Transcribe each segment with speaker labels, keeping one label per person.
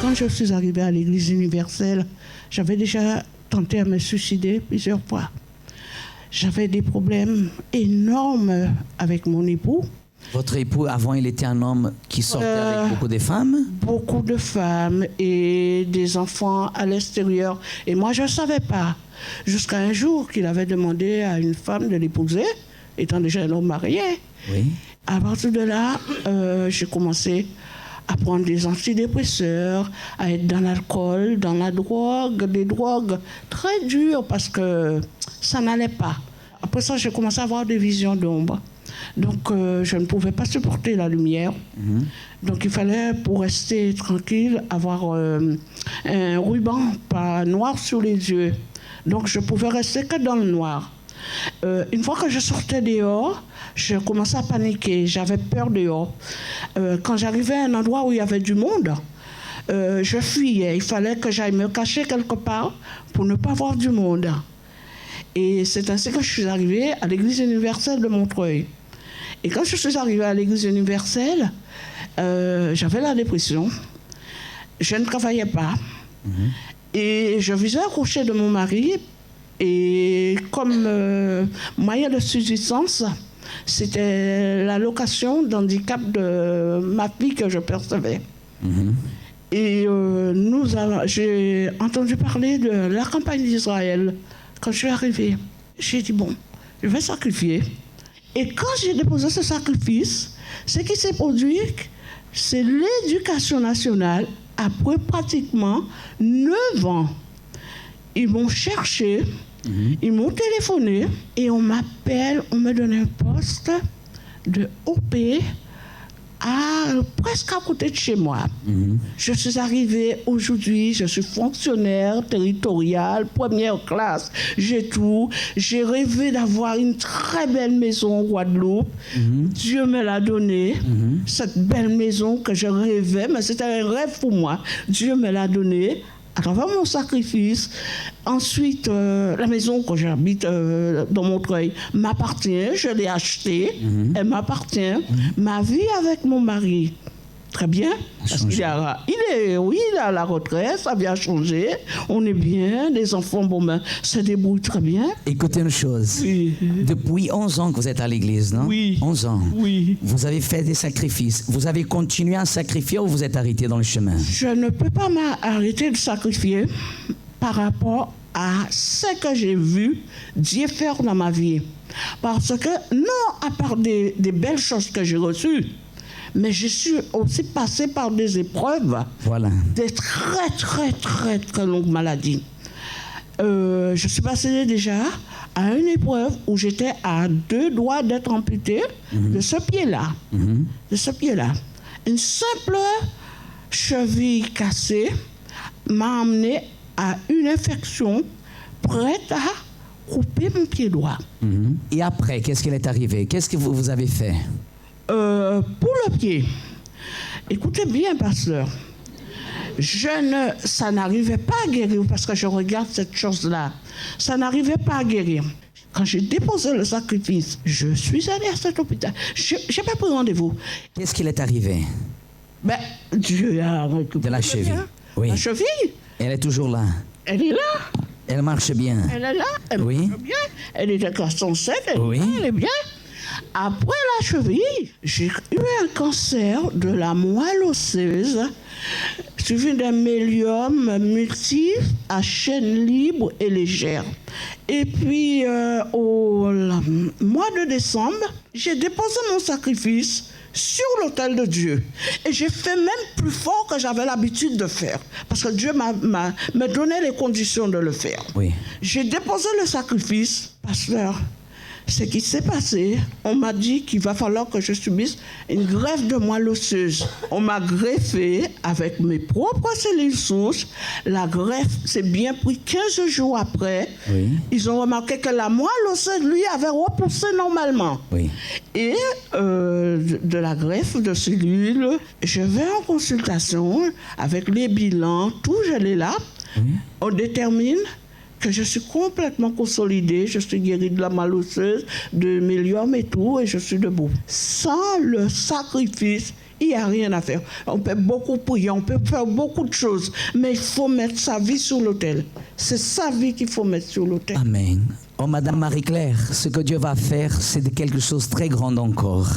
Speaker 1: Quand je suis arrivée à l'Église universelle, j'avais déjà tenté à me suicider plusieurs fois. J'avais des problèmes énormes avec mon époux.
Speaker 2: Votre époux, avant, il était un homme qui sortait avec beaucoup de femmes?
Speaker 1: Beaucoup de femmes et des enfants à l'extérieur. Et moi, je ne savais pas. Jusqu'à un jour qu'il avait demandé à une femme de l'épouser, étant déjà un homme marié.
Speaker 2: Oui.
Speaker 1: À partir de là, j'ai commencé à prendre des antidépresseurs, à être dans l'alcool, dans la drogue, des drogues très dures parce que ça n'allait pas. Après ça, j'ai commencé à avoir des visions d'ombre. Donc, je ne pouvais pas supporter la lumière. Donc, il fallait, pour rester tranquille, avoir un ruban pas noir sur les yeux. Donc, je pouvais rester que dans le noir. Une fois que je sortais dehors, je commençais à paniquer. J'avais peur dehors. Quand j'arrivais à un endroit où il y avait du monde, je fuyais. Il fallait que j'aille me cacher quelque part pour ne pas voir du monde. Et c'est ainsi que je suis arrivée à l'Église universelle de Montreuil. Et quand je suis arrivée à l'Église universelle, j'avais la dépression. Je ne travaillais pas. Et je vivais au crochet de mon mari. Et comme moyen de subsistance, c'était l'allocation d'handicap de ma fille que je percevais. Et j'ai entendu parler de la campagne d'Israël. Quand je suis arrivée, j'ai dit, bon, je vais sacrifier. Et quand j'ai déposé ce sacrifice, ce qui s'est produit, c'est l'Éducation nationale, après pratiquement 9 ans. Ils m'ont cherché, ils m'ont téléphoné et on m'appelle, on me donne un poste de OP presque à côté de chez moi. Je suis arrivée aujourd'hui, je suis fonctionnaire territorial, première classe, j'ai tout. J'ai rêvé d'avoir une très belle maison en Guadeloupe. Dieu me l'a donnée, cette belle maison que je rêvais, mais c'était un rêve pour moi. Dieu me l'a donnée à travers mon sacrifice. Ensuite, la maison que j'habite dans Montreuil m'appartient, je l'ai achetée, elle m'appartient. Ma vie avec mon mari, très bien, parce qu'il est à la retraite, ça vient changer, on est bien, les enfants, bon ben, se débrouillent très bien.
Speaker 2: Écoutez une chose, depuis 11 ans que vous êtes à l'église, non?
Speaker 1: Oui.
Speaker 2: 11 ans.
Speaker 1: Oui.
Speaker 2: Vous avez fait des sacrifices. Vous avez continué à sacrifier ou vous êtes arrêté dans le chemin?
Speaker 1: Je ne peux pas m'arrêter de sacrifier par rapport à ce que j'ai vu Dieu faire dans ma vie. Parce que, non à part des belles choses que j'ai reçues, mais je suis aussi passée par des épreuves,
Speaker 2: voilà,
Speaker 1: des très, très, très, très longues maladies. Je suis passée déjà à une épreuve où j'étais à 2 doigts d'être amputée de ce pied-là. De ce pied-là. Une simple cheville cassée m'a amenée à une infection prête à couper mon pied droit.
Speaker 2: Et après, qu'est-ce qui est arrivé? Qu'est-ce que vous avez fait?
Speaker 1: Pour le pied, écoutez bien, pasteur, ça n'arrivait pas à guérir parce que je regarde cette chose-là. Ça n'arrivait pas à guérir. Quand j'ai déposé le sacrifice, je suis allée à cet hôpital. Je n'ai pas pris rendez-vous.
Speaker 2: Qu'est-ce qui est arrivé?
Speaker 1: Ben, Dieu a récupéré
Speaker 2: de la cheville. Oui.
Speaker 1: La cheville.
Speaker 2: Elle est toujours là.
Speaker 1: Elle est là.
Speaker 2: Elle marche bien.
Speaker 1: Elle est là. Elle marche bien. Elle est à 407. Elle est bien. Après la cheville, j'ai eu un cancer de la moelle osseuse suivi d'un myélium multiple à chaîne libre et légère. Et puis, au mois de décembre, j'ai déposé mon sacrifice sur l'autel de Dieu. Et j'ai fait même plus fort que j'avais l'habitude de faire. Parce que Dieu m'a donné les conditions de le faire.
Speaker 2: Oui.
Speaker 1: J'ai déposé le sacrifice, pasteur. Ce qui s'est passé, on m'a dit qu'il va falloir que je subisse une greffe de moelle osseuse. On m'a greffé avec mes propres cellules souches. La greffe s'est bien pris 15 jours après.
Speaker 2: Oui.
Speaker 1: Ils ont remarqué que la moelle osseuse, lui, avait repoussé normalement.
Speaker 2: Oui.
Speaker 1: Et de la greffe de cellules, je vais en consultation avec les bilans, tout, je l'ai là.
Speaker 2: Oui.
Speaker 1: On détermine que je suis complètement consolidée, je suis guérie de la moelle osseuse, de myélium et tout, et je suis debout. Sans le sacrifice, il n'y a rien à faire. On peut beaucoup prier, on peut faire beaucoup de choses, mais il faut mettre sa vie sur l'autel. C'est sa vie qu'il faut mettre sur l'autel.
Speaker 2: Amen. Oh, Madame Marie-Claire, ce que Dieu va faire, c'est de quelque chose de très grand encore.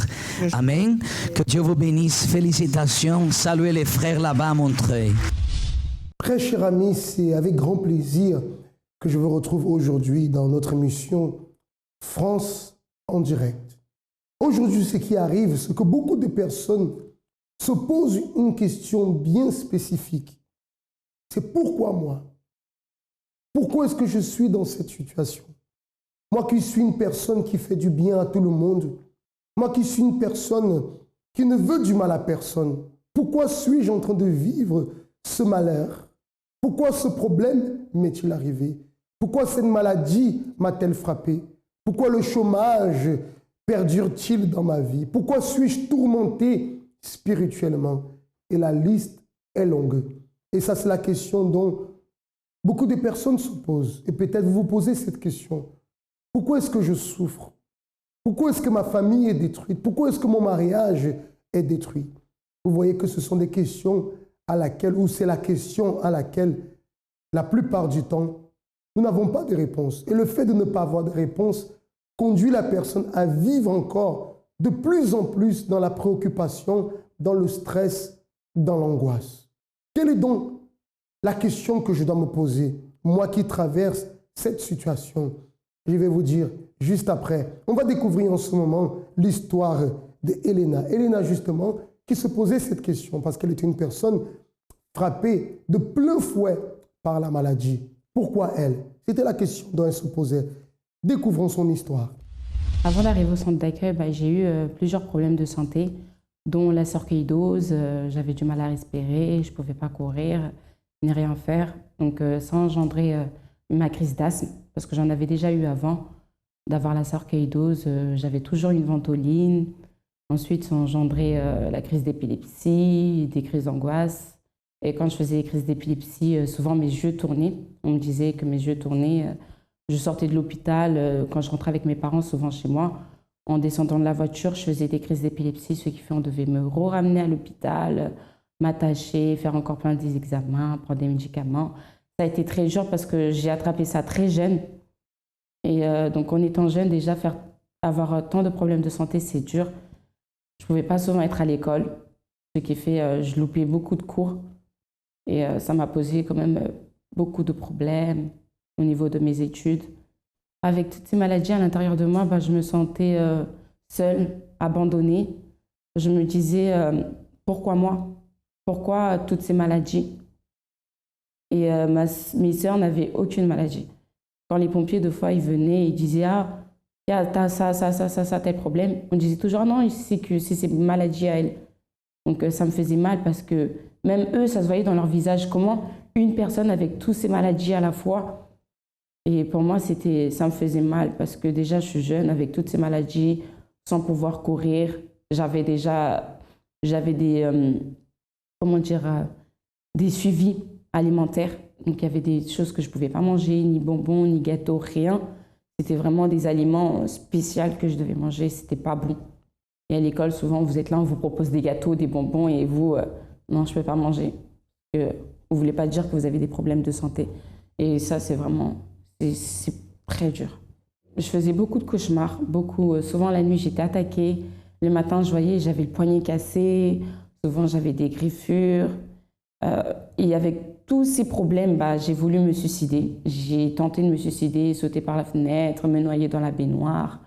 Speaker 2: Amen. Que Dieu vous bénisse. Félicitations. Saluez les frères là-bas à Montreuil.
Speaker 3: Très cher ami, c'est avec grand plaisir que je vous retrouve aujourd'hui dans notre émission France en direct. Aujourd'hui, ce qui arrive, c'est que beaucoup de personnes se posent une question bien spécifique. C'est pourquoi moi? Pourquoi est-ce que je suis dans cette situation? Moi qui suis une personne qui fait du bien à tout le monde, moi qui suis une personne qui ne veut du mal à personne, pourquoi suis-je en train de vivre ce malheur? Pourquoi ce problème m'est-il arrivé? Pourquoi cette maladie m'a-t-elle frappé? Pourquoi le chômage perdure-t-il dans ma vie? Pourquoi suis-je tourmenté spirituellement? Et la liste est longue. Et ça, c'est la question dont beaucoup de personnes se posent. Et peut-être vous vous posez cette question. Pourquoi est-ce que je souffre? Pourquoi est-ce que ma famille est détruite? Pourquoi est-ce que mon mariage est détruit? Vous voyez que ce sont des questions à laquelle, ou c'est la question à laquelle, la plupart du temps, nous n'avons pas de réponse. Et le fait de ne pas avoir de réponse conduit la personne à vivre encore de plus en plus dans la préoccupation, dans le stress, dans l'angoisse. Quelle est donc la question que je dois me poser, moi qui traverse cette situation? Je vais vous dire juste après. On va découvrir en ce moment l'histoire d'Elena. Elena, justement, qui se posait cette question parce qu'elle était une personne frappée de plein fouet par la maladie. Pourquoi elle? C'était la question dont elle se posait. Découvrons son histoire.
Speaker 4: Avant d'arriver au centre d'accueil, j'ai eu plusieurs problèmes de santé, dont la sarcoïdose. J'avais du mal à respirer, je ne pouvais pas courir, ni rien faire. Donc ça a engendré ma crise d'asthme, parce que j'en avais déjà eu avant d'avoir la sarcoïdose. J'avais toujours une ventoline. Ensuite, ça a engendré la crise d'épilepsie, des crises d'angoisse. Et quand je faisais des crises d'épilepsie, souvent mes yeux tournaient. On me disait que mes yeux tournaient. Je sortais de l'hôpital, quand je rentrais avec mes parents, souvent chez moi, en descendant de la voiture, je faisais des crises d'épilepsie, ce qui fait qu'on devait me ramener à l'hôpital, m'attacher, faire encore plein d'examens, prendre des médicaments. Ça a été très dur parce que j'ai attrapé ça très jeune. Et donc en étant jeune, déjà, avoir tant de problèmes de santé, c'est dur. Je ne pouvais pas souvent être à l'école, ce qui fait je loupais beaucoup de cours. Et ça m'a posé quand même beaucoup de problèmes au niveau de mes études. Avec toutes ces maladies à l'intérieur de moi, je me sentais seule, abandonnée. Je me disais, pourquoi moi? Pourquoi toutes ces maladies? Et mes sœurs n'avaient aucune maladie. Quand les pompiers, deux fois, ils venaient, ils disaient, ah, t'as ça, tel problème. On disait toujours, non, c'est que c'est ces maladies à elles. Donc ça me faisait mal parce que même eux, ça se voyait dans leur visage, comment une personne avec toutes ces maladies à la fois. Et pour moi, ça me faisait mal parce que déjà, je suis jeune avec toutes ces maladies, sans pouvoir courir. J'avais des suivis alimentaires. Donc, il y avait des choses que je ne pouvais pas manger, ni bonbons, ni gâteaux, rien. C'était vraiment des aliments spéciaux que je devais manger. Ce n'était pas bon. Et à l'école, souvent, vous êtes là, on vous propose des gâteaux, des bonbons, et vous, non, je ne peux pas manger. Vous ne voulez pas dire que vous avez des problèmes de santé. Et ça, c'est vraiment... C'est très dur. Je faisais beaucoup de cauchemars, souvent la nuit j'étais attaquée, le matin je voyais j'avais le poignet cassé, souvent j'avais des griffures. Et avec tous ces problèmes, j'ai voulu me suicider. J'ai tenté de me suicider, sauter par la fenêtre, me noyer dans la baignoire.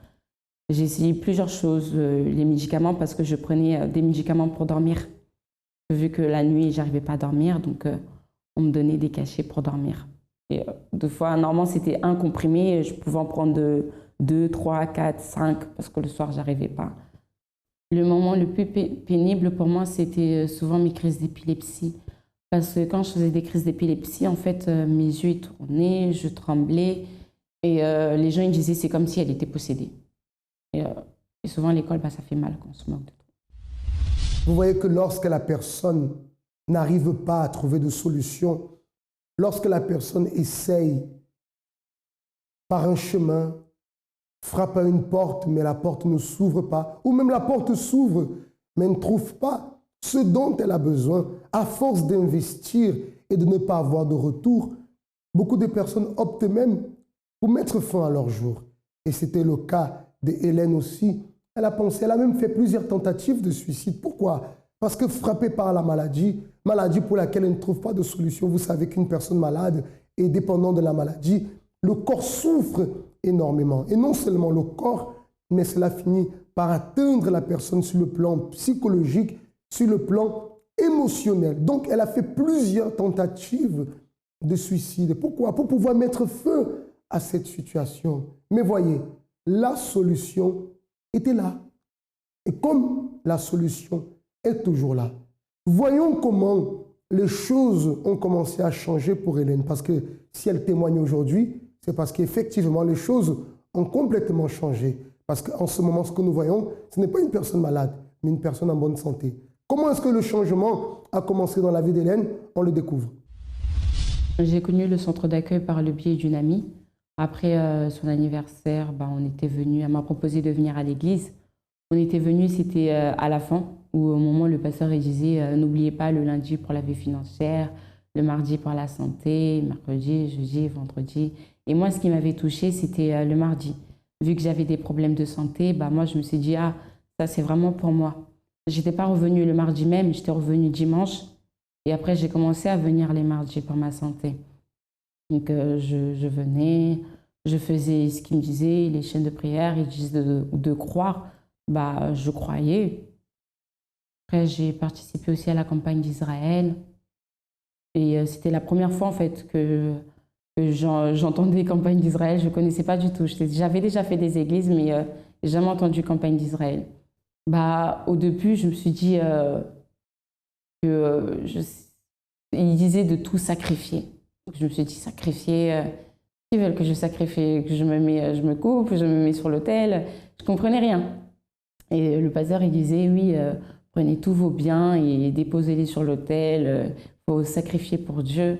Speaker 4: J'ai essayé plusieurs choses, les médicaments parce que je prenais des médicaments pour dormir. Vu que la nuit j'arrivais pas à dormir, donc on me donnait des cachets pour dormir. Et deux fois, normalement, c'était un comprimé. Je pouvais en prendre 2, 3, 4, 5, parce que le soir, je n'arrivais pas. Le moment le plus pénible pour moi, c'était souvent mes crises d'épilepsie. Parce que quand je faisais des crises d'épilepsie, en fait, mes yeux ils tournaient, je tremblais. Et les gens ils disaient c'est comme si elle était possédée. Et souvent, à l'école, ça fait mal quand on se moque de tout.
Speaker 3: Vous voyez que lorsque la personne n'arrive pas à trouver de solution, lorsque la personne essaye par un chemin, frappe à une porte, mais la porte ne s'ouvre pas, ou même la porte s'ouvre, mais ne trouve pas ce dont elle a besoin, à force d'investir et de ne pas avoir de retour, beaucoup de personnes optent même pour mettre fin à leur jour. Et c'était le cas d'Hélène aussi. Elle a pensé, elle a même fait plusieurs tentatives de suicide. Pourquoi? Parce que frappée par la maladie pour laquelle elle ne trouve pas de solution. Vous savez qu'une personne malade est dépendante de la maladie. Le corps souffre énormément. Et non seulement le corps, mais cela finit par atteindre la personne sur le plan psychologique, sur le plan émotionnel. Donc, elle a fait plusieurs tentatives de suicide. Pourquoi? Pour pouvoir mettre feu à cette situation. Mais voyez, la solution était là. Et comme la solution est toujours là, voyons comment les choses ont commencé à changer pour Hélène. Parce que si elle témoigne aujourd'hui, c'est parce qu'effectivement, les choses ont complètement changé. Parce qu'en ce moment, ce que nous voyons, ce n'est pas une personne malade, mais une personne en bonne santé. Comment est-ce que le changement a commencé dans la vie d'Hélène? On le découvre.
Speaker 4: J'ai connu le centre d'accueil par le biais d'une amie. Après son anniversaire, on était venu, elle m'a proposé de venir à l'église. On était venu, c'était à la fin, où au moment où le pasteur il disait n'oubliez pas le lundi pour la vie financière, le mardi pour la santé, mercredi, jeudi, vendredi. Et moi, ce qui m'avait touchée, c'était le mardi. Vu que j'avais des problèmes de santé, moi, je me suis dit, ah, ça, c'est vraiment pour moi. Je n'étais pas revenue le mardi même, j'étais revenue dimanche. Et après, j'ai commencé à venir les mardis pour ma santé. Donc, je venais, je faisais ce qu'ils me disaient, les chaînes de prière, ils disaient de croire. Je croyais. Après, j'ai participé aussi à la campagne d'Israël. Et c'était la première fois, en fait, que j'entendais campagne d'Israël. Je ne connaissais pas du tout. J'avais déjà fait des églises, mais j'ai jamais entendu campagne d'Israël. Au début, je me suis dit il disait de tout sacrifier. Donc, je me suis dit, sacrifier, ils veulent que je sacrifie, que je me coupe, je me mets sur l'autel. Je ne comprenais rien. Et le pasteur, il disait, oui, prenez tous vos biens et déposez-les sur l'autel, il faut sacrifier pour Dieu.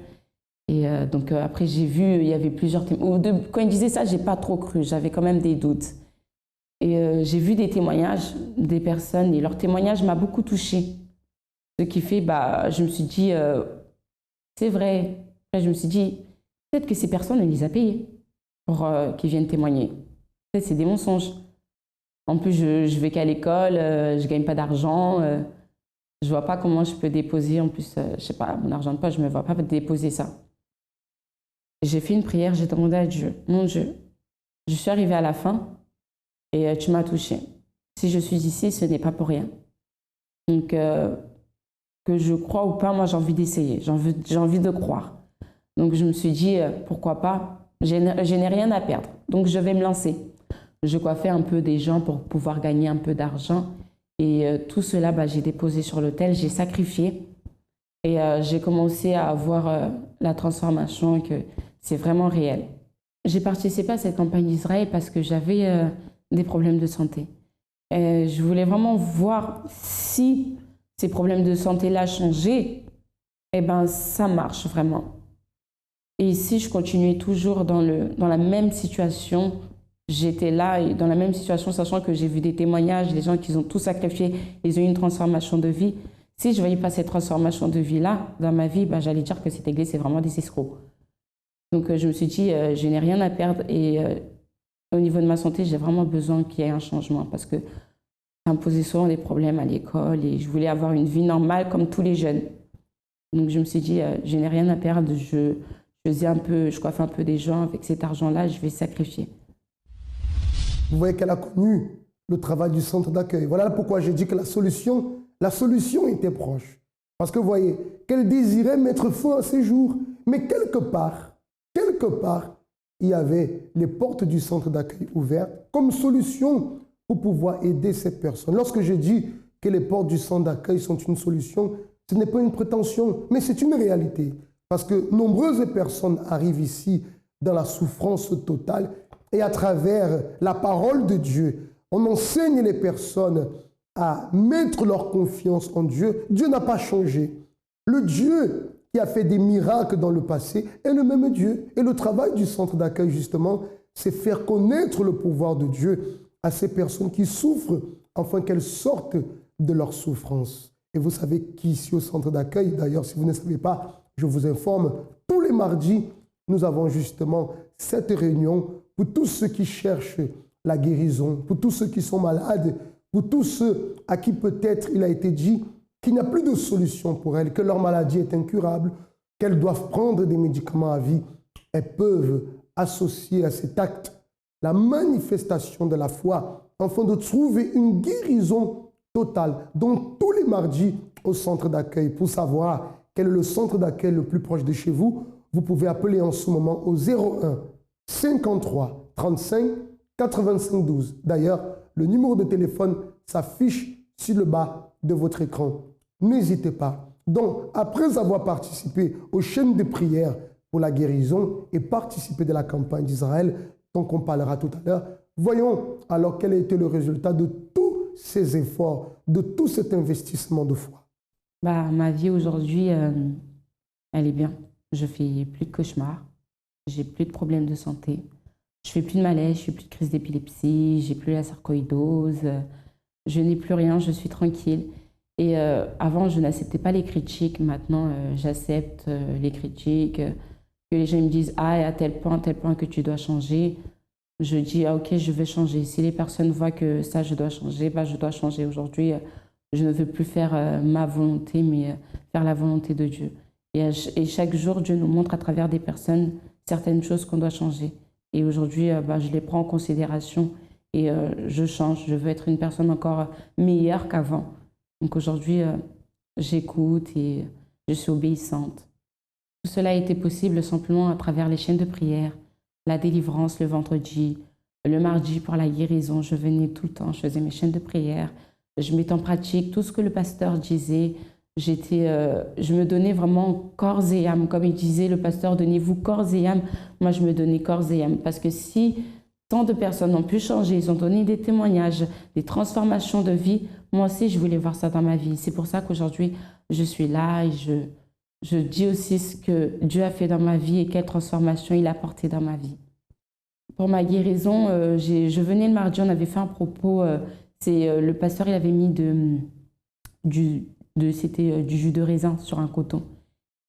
Speaker 4: Et donc après, j'ai vu, il y avait plusieurs témoignages. Quand il disait ça, je n'ai pas trop cru, j'avais quand même des doutes. Et j'ai vu des témoignages des personnes et leur témoignage m'a beaucoup touchée. Ce qui fait, je me suis dit, c'est vrai. Après, je me suis dit, peut-être que ces personnes, on les a payées pour qu'ils viennent témoigner. Peut-être c'est des mensonges. En plus, je vais qu'à l'école, je ne gagne pas d'argent. Je ne vois pas comment je peux déposer. En plus, je ne sais pas, mon argent de poche, je ne me vois pas déposer ça. J'ai fait une prière, j'ai demandé à Dieu, mon Dieu, je suis arrivée à la fin et tu m'as touchée. Si je suis ici, ce n'est pas pour rien. Donc, que je crois ou pas, moi j'ai envie d'essayer, j'ai envie de croire. Donc je me suis dit, pourquoi pas, je n'ai rien à perdre, donc je vais me lancer. Je coiffais un peu des gens pour pouvoir gagner un peu d'argent. Et tout cela, j'ai déposé sur l'autel, j'ai sacrifié. Et j'ai commencé à voir la transformation, que c'est vraiment réel. J'ai participé à cette campagne d'Israël parce que j'avais des problèmes de santé. Et je voulais vraiment voir si ces problèmes de santé-là changeaient. Ça marche vraiment. Et si je continuais toujours dans la même situation, j'étais là et dans la même situation, sachant que j'ai vu des témoignages, des gens qui ont tout sacrifié, ils ont eu une transformation de vie. Si je ne voyais pas cette transformation de vie-là dans ma vie, j'allais dire que cette église, c'est vraiment des escrocs. Donc je me suis dit, je n'ai rien à perdre et au niveau de ma santé, j'ai vraiment besoin qu'il y ait un changement parce que ça me posait souvent des problèmes à l'école et je voulais avoir une vie normale comme tous les jeunes. Donc je me suis dit, je n'ai rien à perdre, je coiffais un peu des gens, avec cet argent-là, je vais sacrifier.
Speaker 3: Vous voyez qu'elle a connu le travail du centre d'accueil. Voilà pourquoi j'ai dit que la solution était proche. Parce que vous voyez, qu'elle désirait mettre fin à ses jours. Mais quelque part, il y avait les portes du centre d'accueil ouvertes comme solution pour pouvoir aider cette personne. Lorsque je dis que les portes du centre d'accueil sont une solution, ce n'est pas une prétention, mais c'est une réalité. Parce que nombreuses personnes arrivent ici dans la souffrance totale et à travers la parole de Dieu, on enseigne les personnes à mettre leur confiance en Dieu. Dieu n'a pas changé. Le Dieu qui a fait des miracles dans le passé est le même Dieu. Et le travail du centre d'accueil, justement, c'est faire connaître le pouvoir de Dieu à ces personnes qui souffrent, afin qu'elles sortent de leur souffrance. Et vous savez qu'ici au centre d'accueil, d'ailleurs, si vous ne savez pas, je vous informe, tous les mardis, nous avons justement cette réunion pour tous ceux qui cherchent la guérison, pour tous ceux qui sont malades, pour tous ceux à qui peut-être il a été dit qu'il n'y a plus de solution pour elles, que leur maladie est incurable, qu'elles doivent prendre des médicaments à vie. Elles peuvent associer à cet acte la manifestation de la foi afin de trouver une guérison totale. Donc tous les mardis au centre d'accueil, pour savoir quel est le centre d'accueil le plus proche de chez vous, vous pouvez appeler en ce moment au 01 53 35 85 12. D'ailleurs, le numéro de téléphone s'affiche sur le bas de votre écran. N'hésitez pas. Donc, après avoir participé aux chaînes de prière pour la guérison et participé de la campagne d'Israël, dont on parlera tout à l'heure, voyons alors quel a été le résultat de tous ces efforts, de tout cet investissement de foi.
Speaker 4: Ma vie aujourd'hui, elle est bien. Je fais plus de cauchemars, j'ai plus de problèmes de santé, je fais plus de malaise, je fais plus de crise d'épilepsie, j'ai plus la sarcoïdose, je n'ai plus rien, je suis tranquille. Et avant, je n'acceptais pas les critiques. Maintenant, j'accepte les critiques, que les gens me disent « Ah, à tel point que tu dois changer ». Je dis « Ah, ok, je vais changer ». Si les personnes voient que ça, je dois changer, je dois changer. Aujourd'hui, je ne veux plus faire ma volonté, mais faire la volonté de Dieu. Et chaque jour, Dieu nous montre à travers des personnes certaines choses qu'on doit changer. Et aujourd'hui, je les prends en considération et je change. Je veux être une personne encore meilleure qu'avant. Donc aujourd'hui, j'écoute et je suis obéissante. Tout cela a été possible simplement à travers les chaînes de prière, la délivrance le vendredi, le mardi pour la guérison. Je venais tout le temps, je faisais mes chaînes de prière, je mettais en pratique tout ce que le pasteur disait. Je me donnais vraiment corps et âme. Comme il disait, le pasteur, donnez-vous corps et âme. Moi, je me donnais corps et âme. Parce que si tant de personnes ont pu changer, ils ont donné des témoignages, des transformations de vie, moi aussi, je voulais voir ça dans ma vie. C'est pour ça qu'aujourd'hui, je suis là et je dis aussi ce que Dieu a fait dans ma vie et quelle transformation il a apporté dans ma vie. Pour ma guérison, je venais le mardi, on avait fait un propos. Le pasteur, il avait mis c'était du jus de raisin sur un coton.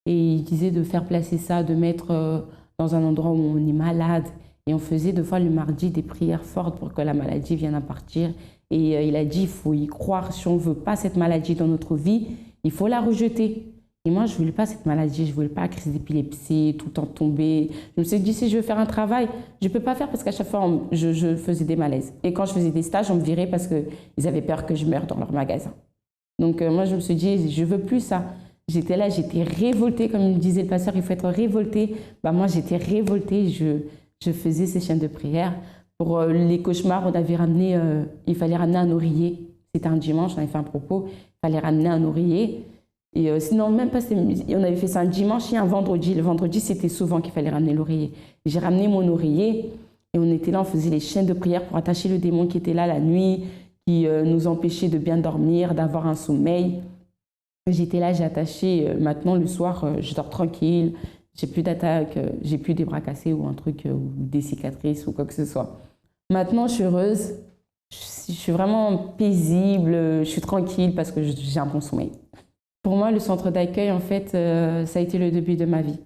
Speaker 4: Et il disait de faire placer ça, de mettre dans un endroit où on est malade. Et on faisait deux fois le mardi des prières fortes pour que la maladie vienne à partir. Et il a dit, il faut y croire. Si on ne veut pas cette maladie dans notre vie, il faut la rejeter. Et moi, je ne voulais pas cette maladie, je ne voulais pas la crise d'épilepsie, tout le temps tomber. Je me suis dit, si je veux faire un travail, je ne peux pas faire parce qu'à chaque fois, je faisais des malaises. Et quand je faisais des stages, on me virait parce qu'ils avaient peur que je meure dans leur magasin. Donc moi, je me suis dit, je ne veux plus ça. J'étais là, j'étais révoltée, comme il disait le pasteur, il faut être révolté. Moi, j'étais révoltée, je faisais ces chaînes de prière. Pour les cauchemars, on avait ramené, il fallait ramener un oreiller. C'était un dimanche, on avait fait un propos, il fallait ramener un oreiller. Et sinon, même pas, on avait fait ça un dimanche et un vendredi. Le vendredi, c'était souvent qu'il fallait ramener l'oreiller. J'ai ramené mon oreiller et on était là, on faisait les chaînes de prière pour attacher le démon qui était là la nuit, qui nous empêchait de bien dormir, d'avoir un sommeil. J'étais là, j'ai attaché. Maintenant, le soir, je dors tranquille. J'ai plus d'attaque, j'ai plus des bras cassés ou un truc, ou des cicatrices ou quoi que ce soit. Maintenant, je suis heureuse. Je suis vraiment paisible, je suis tranquille parce que j'ai un bon sommeil. Pour moi, le centre d'accueil, en fait, ça a été le début de ma vie.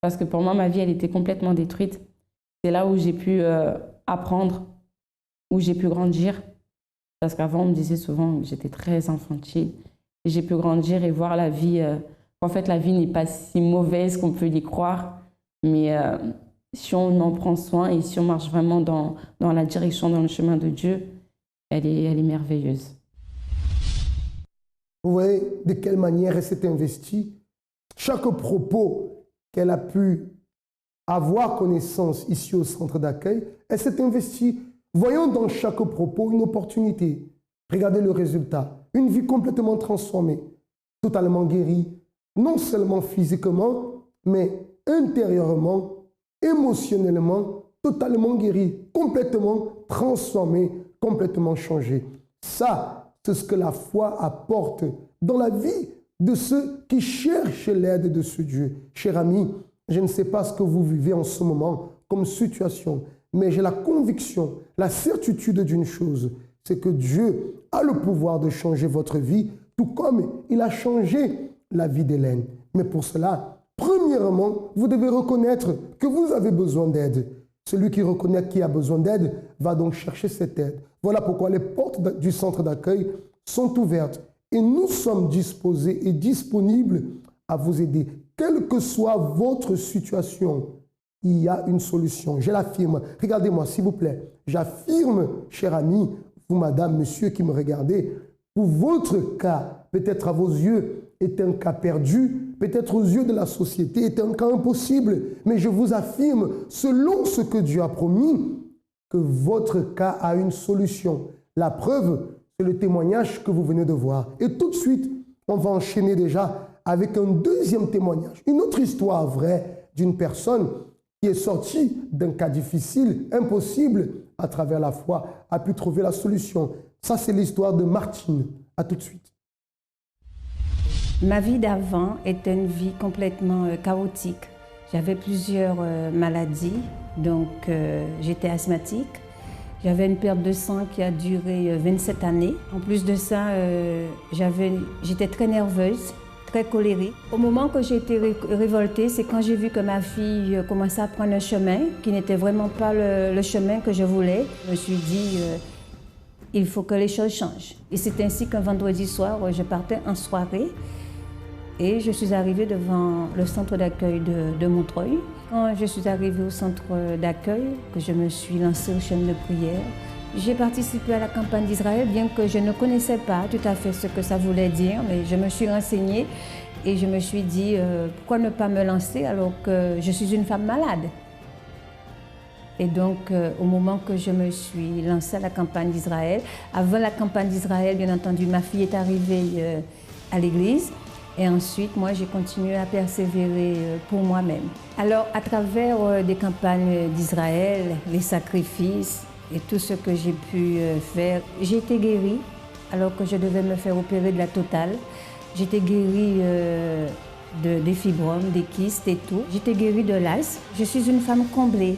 Speaker 4: Parce que pour moi, ma vie, elle était complètement détruite. C'est là où j'ai pu apprendre, où j'ai pu grandir. Parce qu'avant, on me disait souvent que j'étais très infantile. Et j'ai pu grandir et voir la vie. En fait, la vie n'est pas si mauvaise qu'on peut y croire. Mais si on en prend soin et si on marche vraiment dans la direction, dans le chemin de Dieu, elle est merveilleuse.
Speaker 3: Vous voyez de quelle manière elle s'est investie. Chaque propos qu'elle a pu avoir connaissance ici au centre d'accueil, elle s'est investie. Voyons dans chaque propos une opportunité. Regardez le résultat. Une vie complètement transformée, totalement guérie, non seulement physiquement, mais intérieurement, émotionnellement, totalement guérie, complètement transformée, complètement changée. Ça, c'est ce que la foi apporte dans la vie de ceux qui cherchent l'aide de ce Dieu. Cher ami, je ne sais pas ce que vous vivez en ce moment comme situation, mais j'ai la conviction, la certitude d'une chose, c'est que Dieu a le pouvoir de changer votre vie, tout comme il a changé la vie d'Hélène. Mais pour cela, premièrement, vous devez reconnaître que vous avez besoin d'aide. Celui qui reconnaît qu'il a besoin d'aide va donc chercher cette aide. Voilà pourquoi les portes du centre d'accueil sont ouvertes et nous sommes disposés et disponibles à vous aider. Quelle que soit votre situation, il y a une solution. Je l'affirme. Regardez-moi, s'il vous plaît. J'affirme, cher ami, vous, madame, monsieur qui me regardez, pour votre cas, peut-être à vos yeux, est un cas perdu, peut-être aux yeux de la société, est un cas impossible. Mais je vous affirme, selon ce que Dieu a promis, que votre cas a une solution. La preuve, c'est le témoignage que vous venez de voir. Et tout de suite, on va enchaîner déjà avec un deuxième témoignage. Une autre histoire vraie d'une personne qui est sortie d'un cas difficile, impossible, à travers la foi, a pu trouver la solution. Ça, c'est l'histoire de Martine. À tout de suite.
Speaker 5: Ma vie d'avant était une vie complètement chaotique. J'avais plusieurs maladies, donc j'étais asthmatique. J'avais une perte de sang qui a duré 27 années. En plus de ça, j'étais très nerveuse, très colérique. Au moment que j'ai été révoltée, c'est quand j'ai vu que ma fille commençait à prendre un chemin qui n'était vraiment pas le chemin que je voulais. Je me suis dit, il faut que les choses changent. Et c'est ainsi qu'un vendredi soir, je partais en soirée et je suis arrivée devant le centre d'accueil de Montreuil. Quand je suis arrivée au centre d'accueil, que je me suis lancée aux chaînes de prière, j'ai participé à la campagne d'Israël, bien que je ne connaissais pas tout à fait ce que ça voulait dire, mais je me suis renseignée et je me suis dit, pourquoi ne pas me lancer alors que je suis une femme malade? Et donc, au moment que je me suis lancée à la campagne d'Israël, avant la campagne d'Israël, bien entendu, ma fille est arrivée à l'église. Et ensuite, moi, j'ai continué à persévérer pour moi-même. Alors, à travers des campagnes d'Israël, les sacrifices et tout ce que j'ai pu faire, j'ai été guérie alors que je devais me faire opérer de la totale. J'étais guérie des fibromes, des kystes et tout. J'étais guérie de l'asthme. Je suis une femme comblée.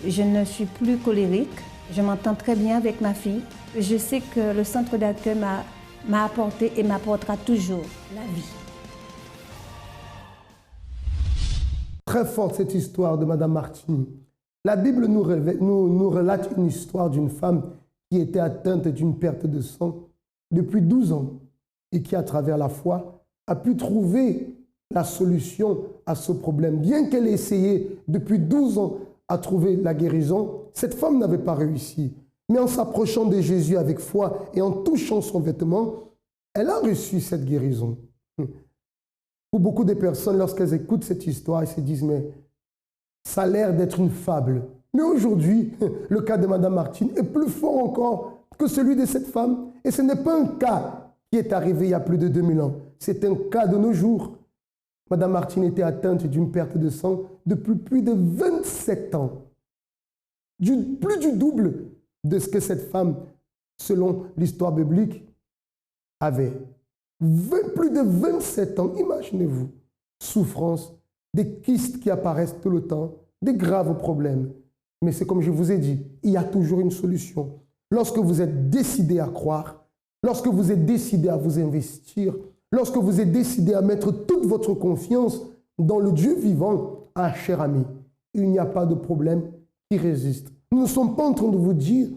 Speaker 5: Je ne suis plus colérique. Je m'entends très bien avec ma fille. Je sais que le centre d'accueil m'a apporté et m'apportera toujours la vie.
Speaker 3: Très forte cette histoire de Madame Martine. La Bible nous relate une histoire d'une femme qui était atteinte d'une perte de sang depuis 12 ans et qui, à travers la foi, a pu trouver la solution à ce problème. Bien qu'elle ait essayé depuis 12 ans à trouver la guérison, cette femme n'avait pas réussi. Mais en s'approchant de Jésus avec foi et en touchant son vêtement, elle a reçu cette guérison. Pour beaucoup de personnes, lorsqu'elles écoutent cette histoire, elles se disent, mais ça a l'air d'être une fable. Mais aujourd'hui, le cas de Madame Martine est plus fort encore que celui de cette femme. Et ce n'est pas un cas qui est arrivé il y a plus de 2000 ans. C'est un cas de nos jours. Madame Martine était atteinte d'une perte de sang depuis plus de 27 ans. Plus du double de ce que cette femme, selon l'histoire biblique, avait. Plus de 27 ans, imaginez-vous, souffrance, des kystes qui apparaissent tout le temps, des graves problèmes. Mais c'est comme je vous ai dit, il y a toujours une solution. Lorsque vous êtes décidé à croire, lorsque vous êtes décidé à vous investir, lorsque vous êtes décidé à mettre toute votre confiance dans le Dieu vivant, ah, cher ami, il n'y a pas de problème qui résiste. Nous ne sommes pas en train de vous dire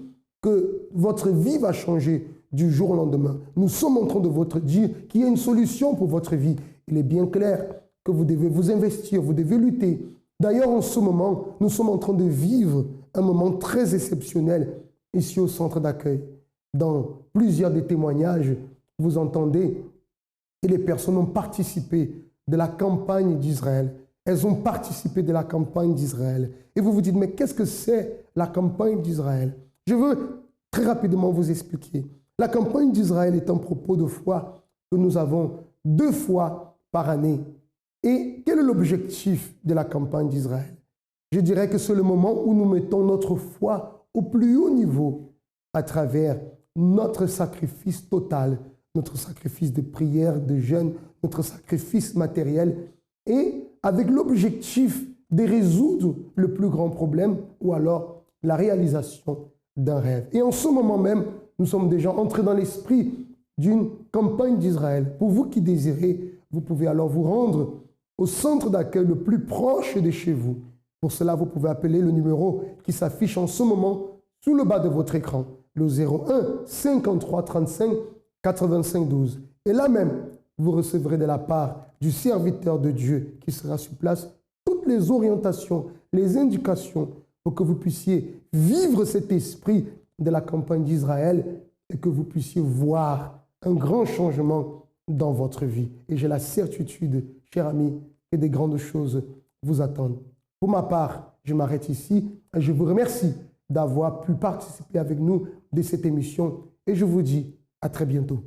Speaker 3: que votre vie va changer du jour au lendemain. Nous sommes en train de vous dire qu'il y a une solution pour votre vie. Il est bien clair que vous devez vous investir, vous devez lutter. D'ailleurs, en ce moment, nous sommes en train de vivre un moment très exceptionnel ici au centre d'accueil. Dans plusieurs des témoignages, vous entendez, et les personnes ont participé de la campagne d'Israël. Elles ont participé de la campagne d'Israël. Et vous vous dites, mais qu'est-ce que c'est la campagne d'Israël? Je veux très rapidement vous expliquer. La campagne d'Israël est un propos de foi que nous avons 2 fois par année. Et quel est l'objectif de la campagne d'Israël? Je dirais que c'est le moment où nous mettons notre foi au plus haut niveau à travers notre sacrifice total, notre sacrifice de prière, de jeûne, notre sacrifice matériel, et avec l'objectif de résoudre le plus grand problème ou alors la réalisation d'un rêve. Et en ce moment même, nous sommes déjà entrés dans l'esprit d'une campagne d'Israël. Pour vous qui désirez, vous pouvez alors vous rendre au centre d'accueil le plus proche de chez vous. Pour cela, vous pouvez appeler le numéro qui s'affiche en ce moment sous le bas de votre écran, le 01 53 35 85 12. Et là même, vous recevrez de la part du serviteur de Dieu qui sera sur place toutes les orientations, les indications pour que vous puissiez vivre cet esprit de la campagne d'Israël et que vous puissiez voir un grand changement dans votre vie. Et j'ai la certitude, cher ami, que des grandes choses vous attendent. Pour ma part, je m'arrête ici et je vous remercie d'avoir pu participer avec nous de cette émission et je vous dis à très bientôt.